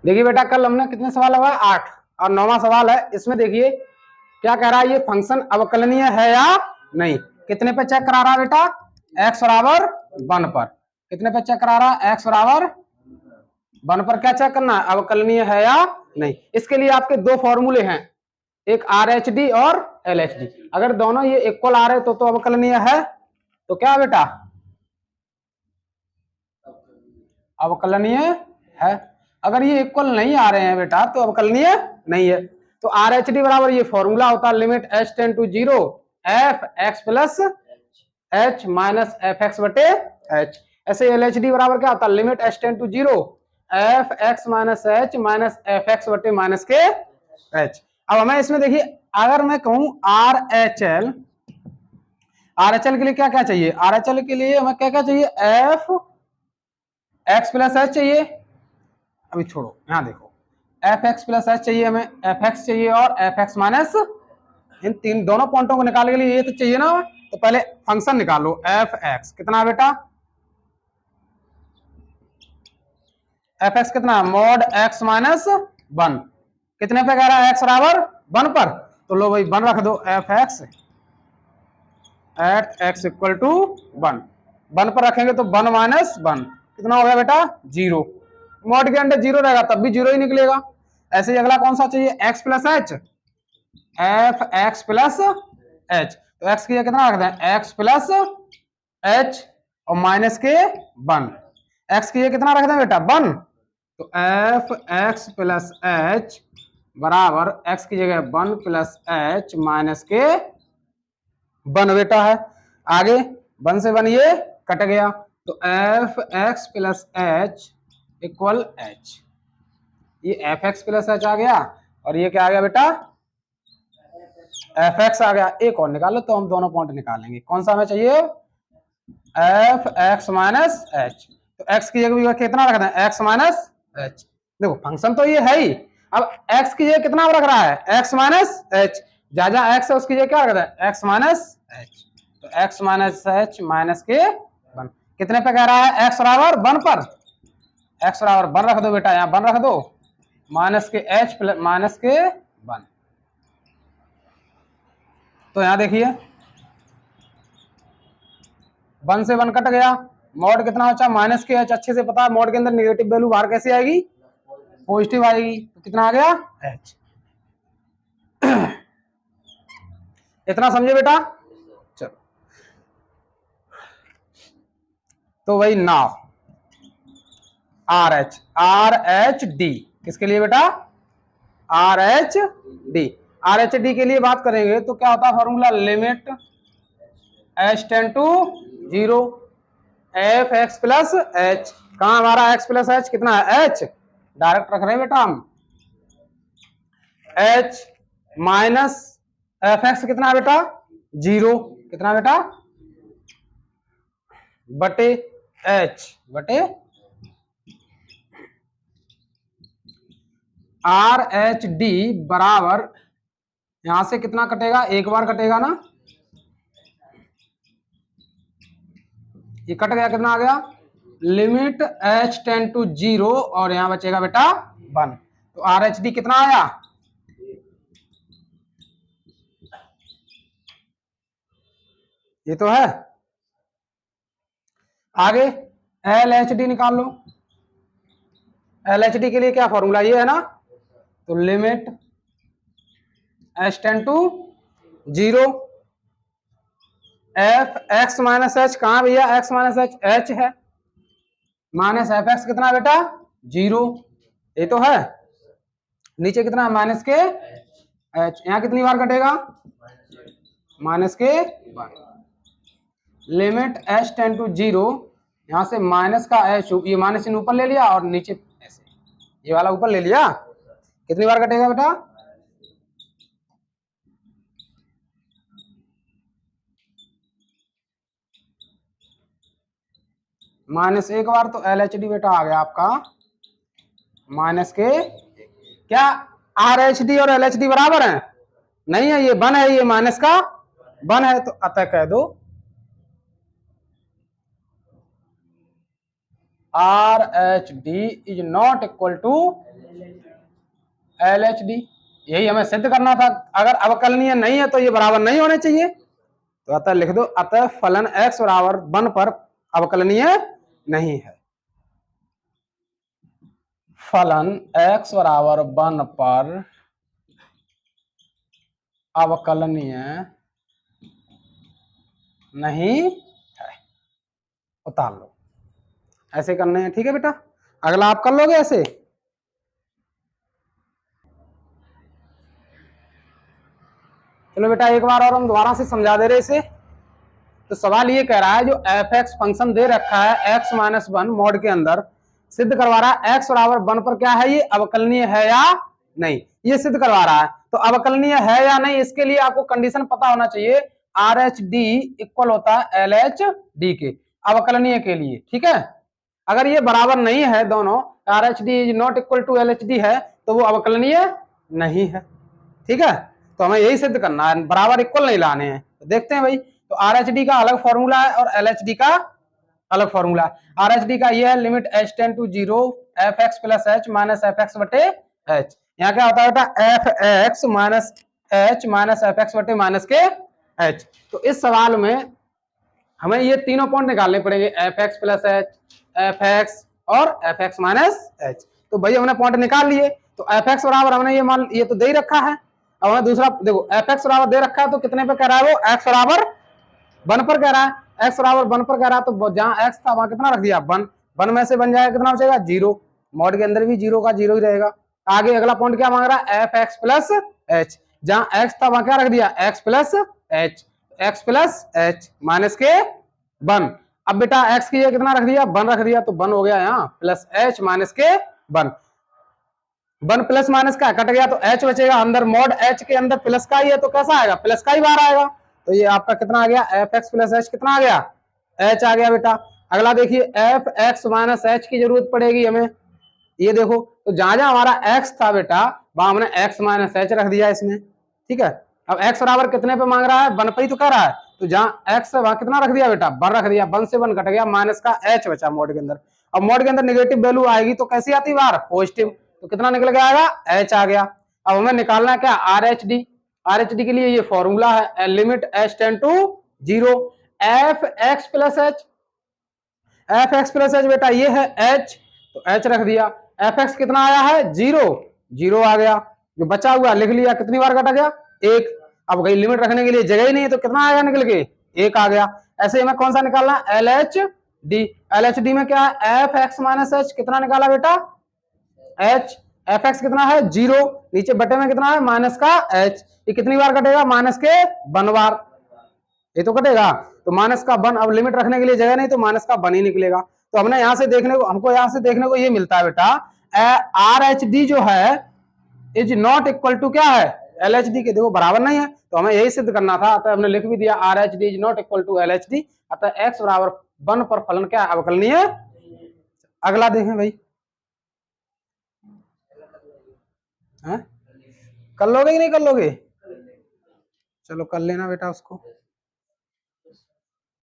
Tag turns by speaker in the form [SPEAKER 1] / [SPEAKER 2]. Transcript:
[SPEAKER 1] देखिए बेटा कल हमने कितने सवाल हुआ 8 और 9वां सवाल है। इसमें देखिए क्या कह रहा है, ये फंक्शन अवकलनीय है या नहीं। कितने पे चेक करा रहा है बेटा, x बराबर 1 पर। कितने पे चेक करा रहा है, x बराबर 1 पर। क्या चेक करना है, अवकलनीय है या नहीं। इसके लिए आपके दो फॉर्मूले हैं, एक RHD और LHD। अगर दोनों ये इक्वल आ रहे तो अवकलनीय है। तो क्या बेटा, अवकलनीय है। अगर ये इक्वल नहीं आ रहे हैं बेटा तो अवकलनीय नहीं है। तो RHD बराबर ये फॉर्मूला होता है limit h tend to 0 f x plus h minus f x बटे h। ऐसे LHD बराबर क्या होता है, limit h tend to 0 f x minus h minus f x बटे माइनस के h। अब हमें इसमें देखिए, अगर मैं कहूं RHL, RHL के लिए क्या क्या चाहिए, RHL के लिए हमें क्या क्या चाहिए, f x प्लस h चाहिए। अभी छोड़ो, यहां देखो, एफ एक्स प्लस एच चाहिए हमें, एफ एक्स चाहिए और एफ एक्स माइनस, इन तीन दोनों पॉइंटों को निकालने के लिए ये तो चाहिए ना। तो पहले फंक्शन निकालो, एफ एक्स कितना है बेटा, एफ एक्स कितना है, मॉड एक्स माइनस 1। कितने पे कह रहा है, एक्स बराबर 1 पर। तो लो भाई 1 रख दो, f x at x equal to 1 पर रखेंगे तो 1 माइनस 1 कितना हो गया बेटा, 0। मॉड के अंदर 0 रहेगा तब भी 0 ही निकलेगा। ऐसे ही अगला कौन सा चाहिए, x plus h, f x plus H. तो x की जगह कितना रख दें, x प्लस एच और माइनस के 1। x की जगह कितना रख दें बेटा, 1। तो एफ एक्स प्लस एच बराबर x की जगह 1 प्लस एच माइनस के 1 बेटा है। आगे 1 से 1 ये कट गया, तो F x plus H equal H. ये एफ एक्स प्लस एच आ गया और ये क्या आ गया बेटा, एफ एक्स आ गया। एक और निकालो तो हम दोनों पॉइंट निकालेंगे। कौन सा हमें चाहिए, एफ एक्स माइनस एच। तो एक्स की जगह कितना रख दें, एक्स माइनस एच। देखो फंक्शन तो ये है ही, अब एक्स की जगह कितना रख रहा है, एक्स माइनस एच। जहां जहां एक्स है उसकी जगह क्या रख दें, एक्स माइनस एच। तो एक्स माइनस एच माइनस के 1। कितने पे कह रहा है, एक्स बराबर 1 पर। एक्स बराबर 1 रख दो बेटा, यहाँ 1 रख दो, माइनस के एच प्लस माइनस के 1। तो यहां देखिए 1 से 1 कट गया, मॉड कितना बचा, माइनस के एच। अच्छे से पता है मॉड के अंदर नेगेटिव वैल्यू बाहर कैसे आएगी, पॉजिटिव आएगी। तो कितना आ गया, एच। इतना समझे बेटा, चलो। तो वही नाउ आर एच डी किसके लिए बेटा, R H D. R H D के लिए बात करेंगे तो क्या होता है formula, limit h tend to 0 f x plus h. कहां हमारा एक्स प्लस एच कितना है, एच। डायरेक्ट रख रहे हैं बेटा हम, एच माइनस एफ एक्स कितना है बेटा, 0। कितना बेटा, बटे एच बटे आर एच डी बराबर, यहां से कितना कटेगा, एक बार कटेगा ना, ये कट गया, कितना आ गया, लिमिट एच टेंड टू 0 और यहां बचेगा बेटा 1। तो आर एच डी कितना आया, ये तो है। आगे एल एच डी निकाल लो। एल एच डी के लिए क्या फॉर्मूला, ये है ना। तो limit h tend to 0 f x minus h, कहां भैया एक्स माइनस एच, एच है, माइनस एफ एक्स कितना बेटा, 0। ये तो है। नीचे कितना, माइनस के एच, यहां कितनी बार कटेगा, माइनस के 1। लिमिट एच टेंड टू 0, यहां से माइनस का एच, ये माइनस इन ऊपर ले लिया और नीचे ऐसे ये वाला ऊपर ले लिया। कितनी बार कटेगा बेटा, माइनस एक बार। तो एल एच डी बेटा आ गया आपका माइनस के, क्या आर एच डी और एल एच डी बराबर है, नहीं है, ये 1 है, ये माइनस का 1 है। तो अतः कह दो R H D is not equal to LHD, यही हमें सिद्ध करना था। अगर अवकलनीय नहीं है तो ये बराबर नहीं होने चाहिए, तो अतः लिख दो, अतः फलन x बराबर 1 पर अवकलनीय नहीं है। फलन x बराबर 1 पर अवकलनीय नहीं है, उतार लो। ऐसे करने हैं, ठीक है बेटा। अगला आप कर लोगे ऐसे। चलो बेटा एक बार और हम दोबारा से समझा दे रहे इसे। तो सवाल ये कह रहा है, जो एफ एक्स फंक्शन दे रखा है x माइनस 1 मॉड के अंदर, सिद्ध करवा रहा है x बराबर 1 पर क्या है, ये अवकलनीय है या नहीं, ये सिद्ध करवा रहा है। तो अवकलनीय है या नहीं, इसके लिए आपको कंडीशन पता होना चाहिए, आर एच डी इक्वल होता है एल एच डी के, अवकलनीय के लिए, ठीक है। अगर ये बराबर नहीं है दोनों, R H D is not equal to L H D है, तो वो अवकलनीय नहीं है, ठीक है। तो हमें यही सिद्ध करना है, बराबर इक्वल नहीं लाने हैं। तो देखते हैं भाई, तो आर एच डी का अलग फॉर्मूला है और एल एच डी का अलग फॉर्मूला। आर एच डी का ये है, limit h tend to 0 f x plus h minus f x बटे एच। यहाँ क्या होता है बेटा, f x minus h minus f x बटे माइनस के एच। तो इस सवाल में हमें ये तीनों पॉइंट निकालने पड़ेंगे, F x plus h, f x और एफ एक्स माइनस एच। तो भाई हमने पॉइंट निकाल लिए। तो एफ एक्स बराबर हमने ये मान, ये तो दे ही रखा है। अब हमें दूसरा देखो, एफ एक्स बराबर दे रखा है, तो कितने पे कह रहा है वो, एक्स बराबर 1 पर कह रहा है, एक्स बराबर 1 पर कह रहा है, तो जहां एक्स था वहां कितना रख दिया, 1। 1 में से बन जाएगा, कितना बचेगा, 0। मॉड के अंदर भी 0 का 0 ही रहेगा। आगे अगला पॉइंट क्या मांग रहा है, एफ एक्स प्लस एच, जहां एक्स था वहां क्या रख दिया, x plus H, x plus h minus के 1। अब बेटा एक्स की कितना रख दिया, 1 रख दिया, तो 1 हो गया यहाँ, प्लस एच माइनस के 1। 1 प्लस माइनस का कट गया, तो एच बचेगा अंदर, मॉड एच के अंदर प्लस का ही है, तो कैसा आएगा, प्लस का ही बाहर आएगा। तो ये आपका कितना आ गया, एफ एक्स प्लस एच, कितना आ गया, एच आ गया बेटा। अगला देखिए, एफ एक्स माइनस एच की जरूरत पड़ेगी हमें, ये देखो, तो जहां जहां हमारा एक्स था बेटा, वहां हमने एक्स माइनस एच रख दिया इसमें, ठीक है। अब एक्स बराबर कितने पे मांग रहा है, 1 पे ही तो कह रहा है, तो जहां एक्स है वहां कितना रख दिया बेटा, 1 रख दिया, 1 से 1 कट गया, माइनस का एच बचा मॉड के अंदर। अब मॉड के अंदर नेगेटिव वैल्यू आएगी तो कैसी आती है बाहर, पॉजिटिव, तो कितना निकल के आएगा, एच आ गया। अब हमें निकालना है क्या, R H D. R H D के लिए ये फॉर्मूला है, limit h tend to 0 f x plus h, f x plus h बेटा ये है एच, तो एच रख दिया। एफ एक्स कितना आया है, 0, 0 आ गया, जो बचा हुआ लिख लिया, कितनी बार काटा गया, 1। अब गई लिमिट रखने के लिए जगह ही नहीं है, तो कितना आएगा निकल के, 1 आ गया। ऐसे हमें कौन सा निकालना, L H D. L H D में क्या है, एफ एक्स माइनस एच, कितना निकाला बेटा, एच, एफ एक्स कितना है, 0, नीचे बटे में कितना है, माइनस का एच, ये कितनी बार कटेगा, माइनस के 1 बार, ये तो कटेगा। तो माइनस का 1, अब लिमिट रखने के लिए जगह नहीं, तो माइनस का 1 ही निकलेगा। तो हमने यहां से देखने को, हमको यहां से देखने को ये मिलता है बेटा, आर एच डी जो है इज नॉट इक्वल टू क्या है, एल एच डी के, देखो बराबर नहीं है, तो हमें यही सिद्ध करना था। अतः हमने लिख भी दिया, R H D is not equal to L H D, अतः एक्स बराबर 1 पर फलन क्या अवकलनीय है। अगला देखें भाई, है? कर लोगे कि नहीं कर लोगे, चलो कर लेना बेटा उसको।